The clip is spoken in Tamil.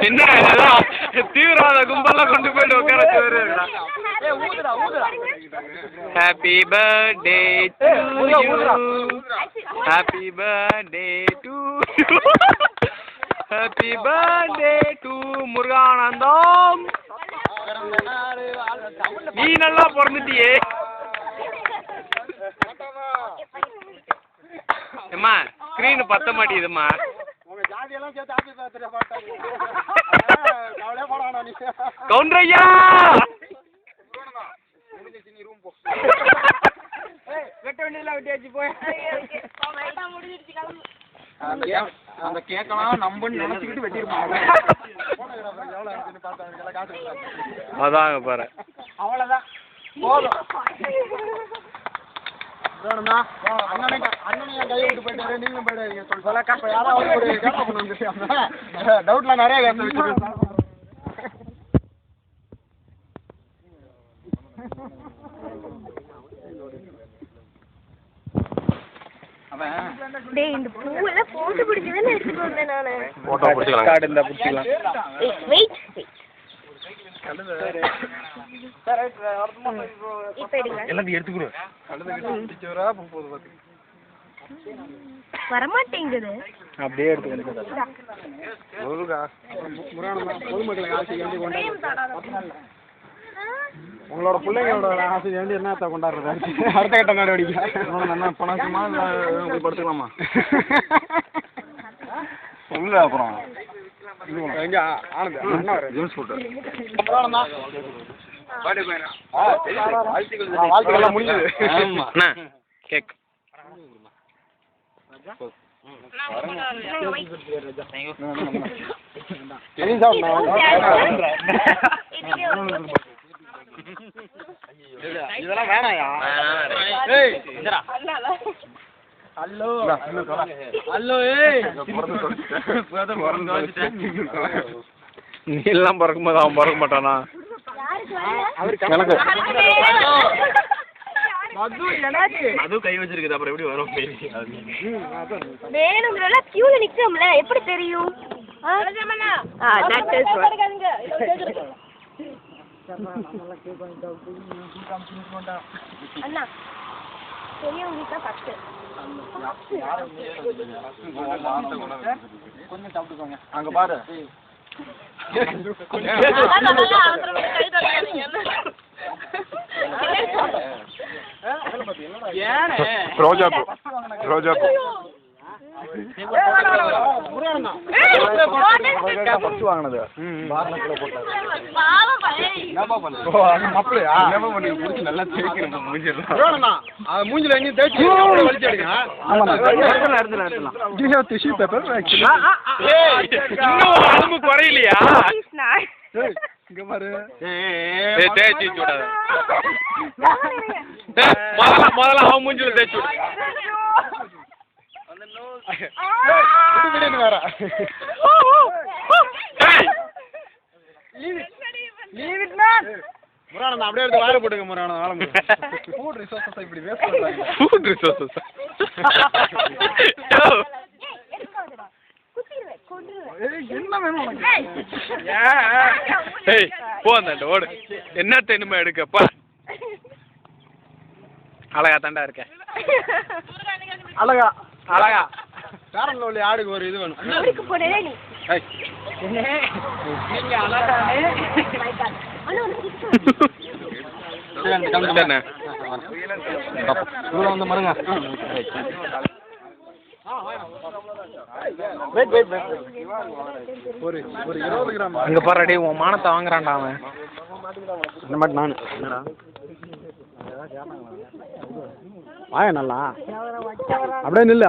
என்ன தீவிரவாத கும்பலாம் கொண்டு போயிட்டு உட்கார happy birthday to you happy birthday to happy birthday to Muruganandam. நீ நல்லா பிறந்துட்டியே. அம்மா ஸ்கிரீன் பத்த மாட்டேங்குதும்மா. கவுண்டரையா வெட்ட வேண்டியதெல்லாம் வெட்டியாச்சு போய் அந்த கேக்கலாம் நம்பன்னு நினைச்சுக்கிட்டு வெட்டிருப்பாங்க. அதாங்க பாரு அவ்வளவுதான் போதும். அண்ணனையும் கையை விட்டு போயிட்டாரு, நீங்களும் போயிட்டாரு. யாராவது டவுட்லாம் நிறைய இந்த பூவெல்லாம் போட்டோ பிடிச்சதானே எடுத்துட்டு வந்தேன் நானு. போட்டோ பிடிச்சிக்கலாம். கார்டு இருந்தா பிடிச்சிக்கலாம். வெயிட் இப்போ எடுங்க. எல்லாத்தையும் எடுத்துக்குறோம். வரமாட்டேங்குது. அப்படியே எடுத்துக்கிறேன். உங்களோட பிள்ளைங்களோட ஆசை வேண்டி என்னத்தை கொண்டாடுறது? அடுத்த கட்ட நடவடிக்கை என்ன பணக்குமா இல்லை படுத்துக்கலாமா? சொல்லு அப்புறம் எங்க ஆனந்த் ஜேம்ஸ் போட்டு வாழ்த்துக்கள்லாம் முடிஞ்சது. கேக் இதெல்லாம் வேணாயா? ஹலோ ஹலோ நீ எல்லாம் பிறக்கும் போது அவன் பிறக்க மாட்டானா? அது கை வச்சிருக்குது, அப்புறம் எப்படி வரும்? வேணும்ல கியூல நிக்கோம்ல, எப்படி தெரியும்? அண்ணா பெரியவங்களுக்கு ஃபர்ஸ்ட் கொஞ்சம் சாப்பிட்டுக்கோங்க. அங்க பாரு ரோஜாப்பூ ரோஜாப்பூ வாங்கினது மூஞ்சில எங்கேயும் தேய்ச்சி டிஷ்யூ பேப்பர் அலும்பு குறையிலையா? இங்க பாரு தேய்ச்சி விடாது. முதல்ல அவன் மூஞ்சில தேய்ச்சி வேற முரானந்தா அப்படியே எடுத்து வார போட்டுங்க. முரானந்தா ஃபுட் ரிசோர்சஸ் இப்படி வேஸ்ட் பண்றாங்க. ஃபுட் ரிசோர்சஸ் என்ன வேணும் உனக்கு? ஏய் போந்தாண்ட ஓடு. என்ன தென்னுமா எடுக்கப்பா? அழகா தாண்டா இருக்க. அழகா அழகா காரன்ல உள்ள ஆடுக்கு ஒரு இது வேணும். ஊருக்கு போறேனே நீ. நீங்க அழகானே வந்து மருங்க. ஒரு 20 கிராம் அங்க பாருடி உன் மானத்தை வாங்குறான்டா அவன். இந்த மாதிரி நானு என்னடா வாய நல்லா அப்படியே நில்ல.